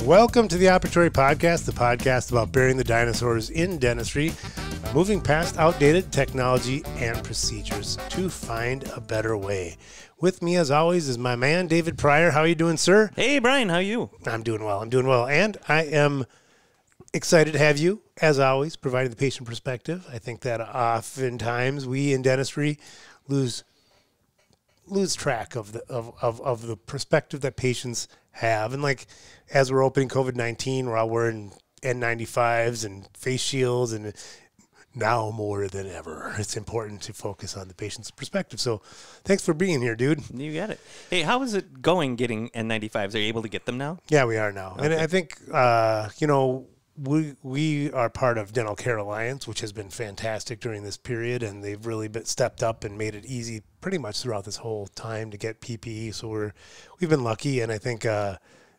Welcome to the Operatory podcast, the podcast about burying the dinosaurs in dentistry, moving past outdated technology and procedures to find a better way. With me, as always, is my man, David Pryor. How are you doing, sir? Hey, Bryan, how are you? I'm doing well. And I am excited to have you, as always, providing the patient perspective. I think that oftentimes we in dentistry lose track of the perspective that patients have. And like, as we're opening COVID-19, we're all wearing N95s and face shields, and now more than ever, it's important to focus on the patient's perspective. So thanks for being here, dude. You got it. Hey, how is it going getting N95s? Are you able to get them now? Yeah, we are now. Okay. And I think, we are part of Dental Care Alliance, which has been fantastic during this period, and they've really stepped up and made it easy pretty much throughout this whole time to get PPE. So we've been lucky, and I think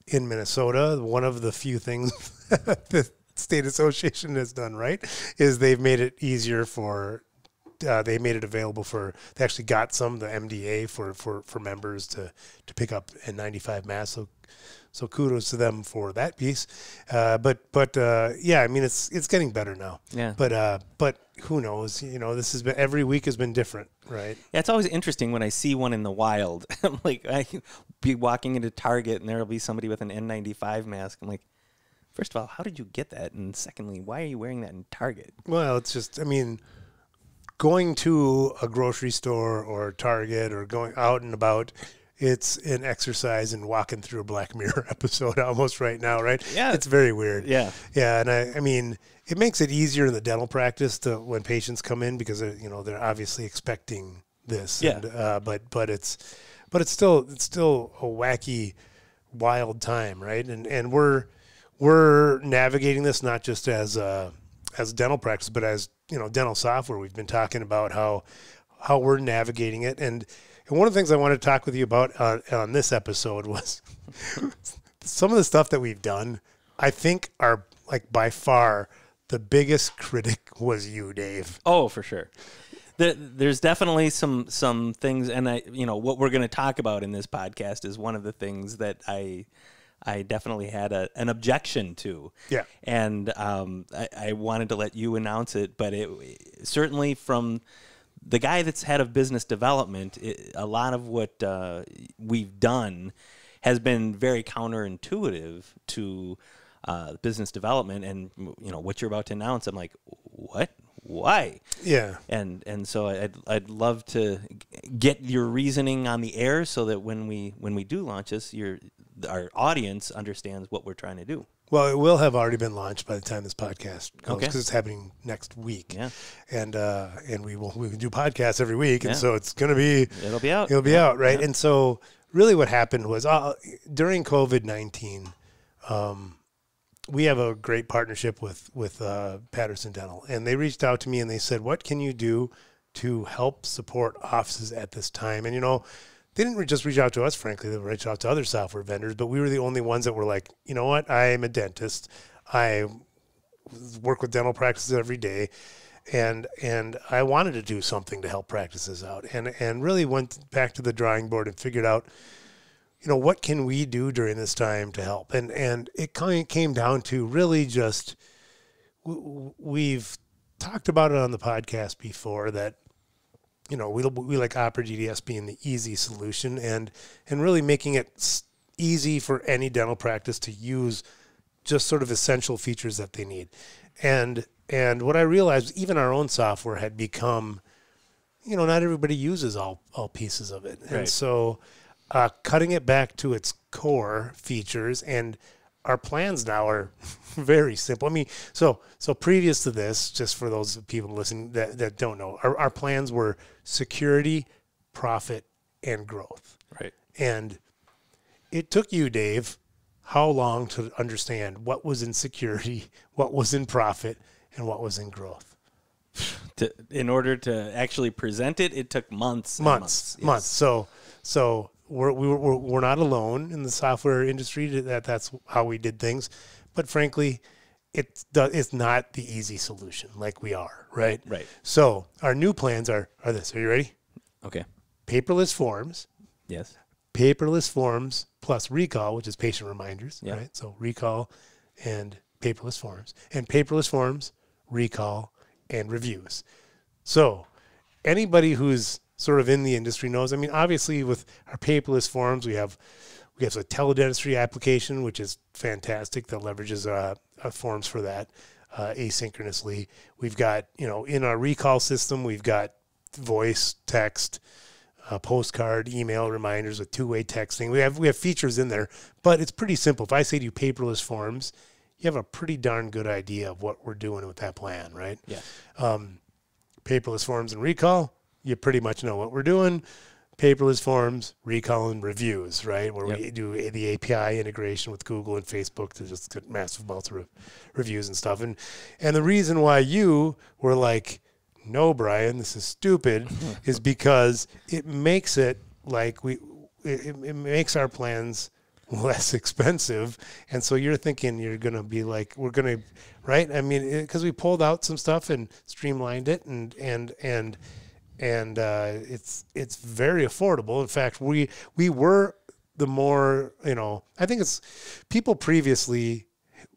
in Minnesota, one of the few things the state association has done right is they've made it easier for they made it available for, they actually got the MDA for members to pick up N95 masks. So kudos to them for that piece. But yeah, I mean, it's getting better now. Yeah. But who knows? This has been, every week has been different, right? Yeah, it's always interesting when I see one in the wild. I'm like, I be walking into Target and there'll be somebody with an N95 mask. I'm like, first of all, how did you get that? And secondly, why are you wearing that in Target? Well, it's just, I mean, going to a grocery store or Target or going out and about, it's an exercise in walking through a Black Mirror episode almost right now, right? Yeah. It's very weird. Yeah. Yeah, and I mean, it makes it easier in the dental practice when patients come in because they're obviously expecting this. Yeah. And, but it's still a wacky, wild time, right? And we're navigating this not just as dental practice, but as dental software. We've been talking about how we're navigating it, and one of the things I wanted to talk with you about on this episode was some of the stuff that we've done. I think are like by far the biggest critic was you, Dave. Oh, for sure. There's definitely some things, and what we're going to talk about in this podcast is one of the things that I definitely had an objection to. Yeah. And I wanted to let you announce it, but it certainly from the guy that's head of business development, a lot of what we've done has been very counterintuitive to business development. And what you're about to announce, I'm like, what? Why? Yeah. And so I'd love to get your reasoning on the air so that when we do launch this, our audience understands what we're trying to do. Well, it will have already been launched by the time this podcast goes, because it's happening next week. Yeah. And we can do podcasts every week, and so it's going to be... It'll be out. It'll be out, right? Yeah. And so really what happened was during COVID-19, we have a great partnership with Patterson Dental, and they reached out to me and they said, what can you do to help support offices at this time? And, they didn't just reach out to us, frankly. They reached out to other software vendors, but we were the only ones that were like, you know what? I am a dentist. I work with dental practices every day, and I wanted to do something to help practices out, and really went back to the drawing board and figured out, what can we do during this time to help? And it kind of came down to really just, we've talked about it on the podcast before that, we like Opera GDS being the easy solution and really making it easy for any dental practice to use just sort of essential features that they need. And what I realized, even our own software had become, not everybody uses all pieces of it. Right. And so cutting it back to its core features, and our plans now are very simple. I mean, so previous to this, just for those people listening that don't know, our plans were security, profit, and growth. Right. And it took you, Dave, how long to understand what was in security, what was in profit, and what was in growth? In order to actually present it, it took months. Months. So we're not alone in the software industry. That's how we did things, but frankly, it's not the easy solution like we are, right? Right. So our new plans are this. Are you ready? Okay. Paperless forms. Yes. paperless forms plus recall, which is patient reminders, Yeah. right? So recall and paperless forms. And paperless forms, recall, and reviews. So anybody who's sort of in the industry knows, I mean, obviously with our paperless forms, we have a teledentistry application, which is fantastic, that leverages forms for that asynchronously. We've got, in our recall system, we've got voice, text, postcard, email reminders with two-way texting. We have features in there, but it's pretty simple. If I say to you paperless forms, you have a pretty darn good idea of what we're doing with that plan, right? Yeah. Paperless forms and recall, you pretty much know what we're doing. Paperless forms, recall, and reviews, right? Where we do the API integration with Google and Facebook to just get massive amounts of reviews and stuff. And the reason why you were like, no, Bryan, this is stupid, is because it makes it like it makes our plans less expensive. And so you're thinking you're going to be like, we're going to, right? I mean, because we pulled out some stuff and streamlined it and it's very affordable. In fact, we were the more, I think it's people previously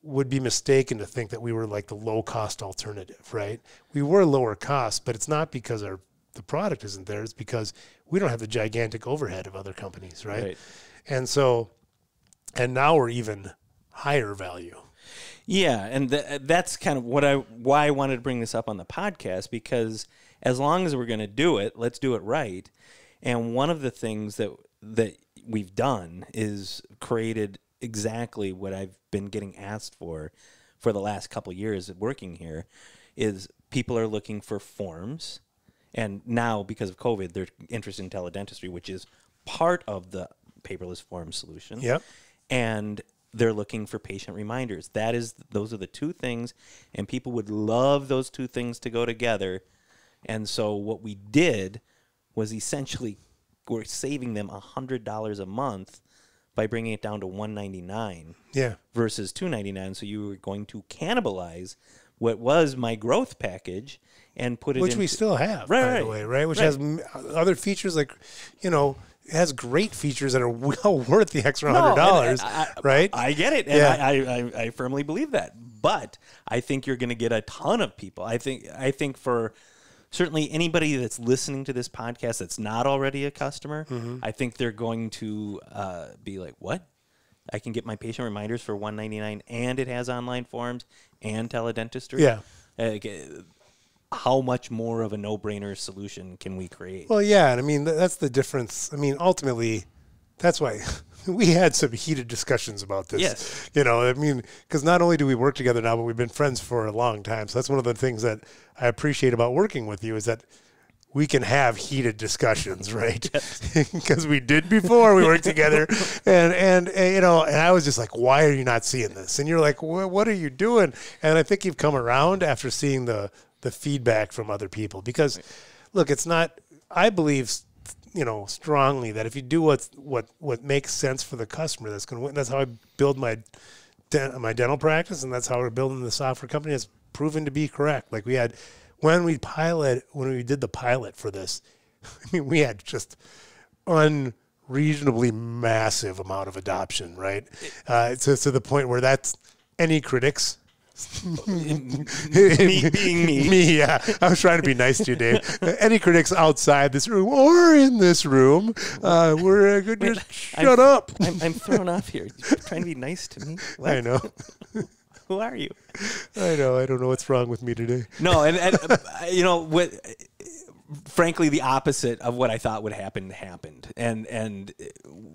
would be mistaken to think that we were like the low cost alternative, right? We were lower cost, but it's not because the product isn't there. It's because we don't have the gigantic overhead of other companies, right? And so, and now we're even higher value. Yeah, and that's kind of why I wanted to bring this up on the podcast, because as long as we're going to do it, let's do it right. And one of the things that we've done is created exactly what I've been getting asked for the last couple of years of working here, is people are looking for forms. And now, because of COVID, they're interested in teledentistry, which is part of the paperless form solution. Yep. And they're looking for patient reminders. Those are the two things, and people would love those two things to go together. And so what we did was essentially we're saving them $100 a month by bringing it down to $199 versus $299. So you were going to cannibalize what was my growth package and put it which we still have, by the way, right? Which has other features like, it has great features that are well worth the extra $100, right? I get it, and I firmly believe that. But I think you're going to get a ton of people. I think for certainly anybody that's listening to this podcast that's not already a customer, I think they're going to be like, what? I can get my patient reminders for $199, and it has online forms and teledentistry? Yeah. How much more of a no-brainer solution can we create? Well, yeah, and I mean, that's the difference. I mean, ultimately, that's why we had some heated discussions about this. Yes. I mean, because not only do we work together now, but we've been friends for a long time. So that's one of the things that I appreciate about working with you is that we can have heated discussions, right? Because we did before we worked together, and I was just like, why are you not seeing this? And you're like, what are you doing? And I think you've come around after seeing the feedback from other people, because look, it's not, I believe, strongly that if you do what makes sense for the customer, that's going to win. That's how I build my dental practice, and that's how we're building the software company. It's proven to be correct. Like when we did the pilot for this, I mean, we had just unreasonably massive amount of adoption, right? To the point where that's any critics. me being me. Yeah. I was trying to be nice to you, Dave. Any critics outside this room or in this room, we're good. Just shut up. I'm thrown off here. You're trying to be nice to me. What? I know. Who are you? I know. I don't know what's wrong with me today. No, and what? Frankly, the opposite of what I thought would happen happened, and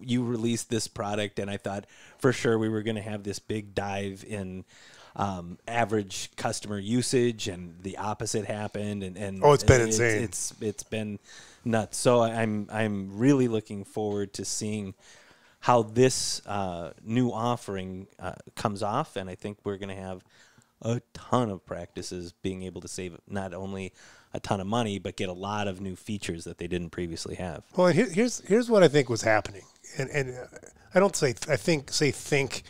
you released this product, and I thought for sure we were going to have this big dive in average customer usage, and the opposite happened. And it's been insane. It's been nuts. So I'm really looking forward to seeing how this new offering comes off, and I think we're going to have a ton of practices being able to save not only a ton of money, but get a lot of new features that they didn't previously have. Well, and here's what I think was happening, and I don't say think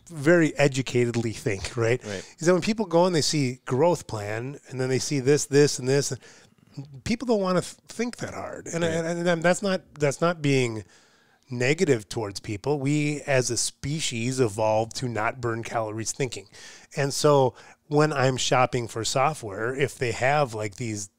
very educatedly think, right? Is that when people go and they see growth plan, and then they see this, and this, people don't want to think that hard, and that's not being negative towards people. We as a species evolved to not burn calories thinking. And so when I'm shopping for software, if they have like these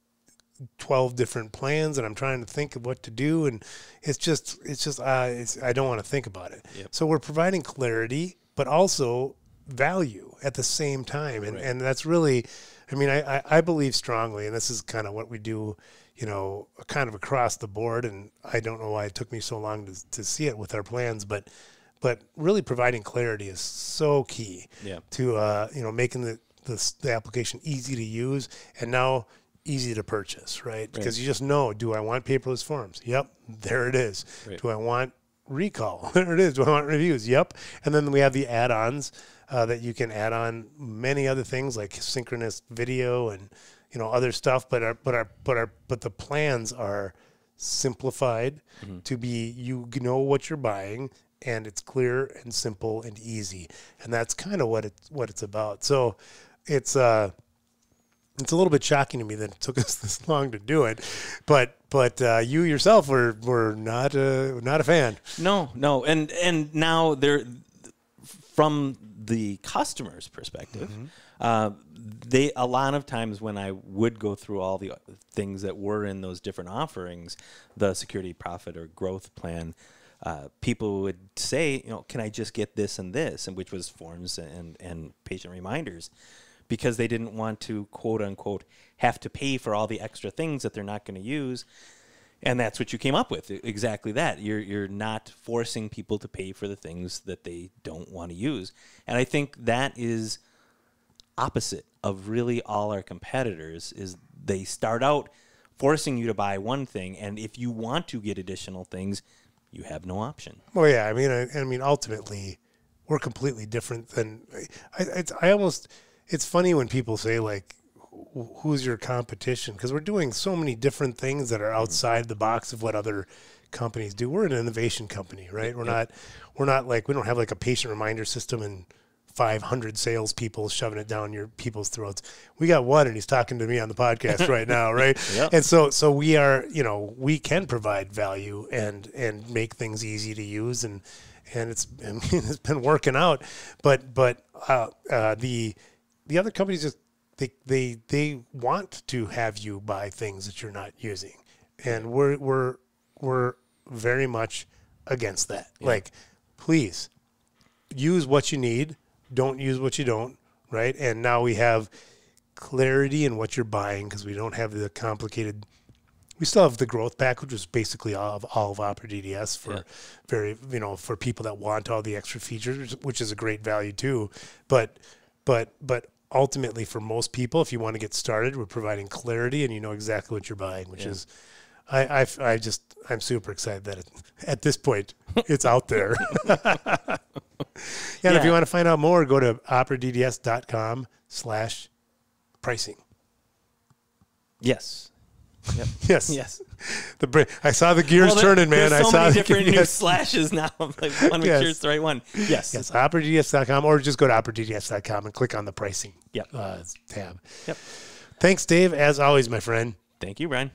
12 different plans and I'm trying to think of what to do, and I don't want to think about it. Yep. So we're providing clarity, but also value at the same time. And, Right. and that's really, I mean, I believe strongly, and this is kind of what we do, you know, kind of across the board. And I don't know why it took me so long to see it with our plans, but really providing clarity is so key to, you know, making the application easy to use and now easy to purchase, right? Because you just know, do I want paperless forms? Yep, there it is. Right. Do I want recall? There it is. Do I want reviews? Yep. And then we have the add-ons that you can add on many other things like synchronous video and, you know, other stuff. But the plans are simplified to be, you know what you're buying, and it's clear and simple and easy. And that's kind of what it's about. So it's a little bit shocking to me that it took us this long to do it, but you yourself were not a fan. No, and now they're, from the customer's perspective, they, a lot of times when I would go through all the things that were in those different offerings, the security, profit, or growth plan, people would say, you know, can I just get this and this, and which was forms and patient reminders, because they didn't want to, quote unquote, have to pay for all the extra things that they're not going to use. And that's what you came up with, exactly that. You're not forcing people to pay for the things that they don't want to use. And I think that is opposite of really all our competitors, is they start out forcing you to buy one thing, and if you want to get additional things, you have no option. Well, yeah, I mean, ultimately, we're completely different than, it's funny when people say, like, who's your competition? Because we're doing so many different things that are outside the box of what other companies do. We're an innovation company, right? We're not like, we don't have like a patient reminder system and 500 salespeople shoving it down your people's throats. We got one, and he's talking to me on the podcast right now, right? And so we are, you know, we can provide value and make things easy to use, and it's been working out. But the other companies just, they want to have you buy things that you're not using, and we're very much against that. Like, please use what you need, don't use what you don't, right? And now we have clarity in what you're buying, because we don't have the complicated. We still have the growth pack, which is basically all of Opera DDS for for people that want all the extra features, which is a great value too. But ultimately, for most people, if you want to get started, we're providing clarity and you know exactly what you're buying, which is, I'm super excited that at this point it's out there. And if you want to find out more, go to operadds.com/pricing. Yes. Yep. Yes. I saw the gears turning, man. There's so I saw many different new slashes now. I'm like, want to make sure it's the right one. Yes. Yes. Operadads.com, or just go to operadads.com and click on the pricing tab. Yep. Thanks, Dave. As always, my friend. Thank you, Bryan.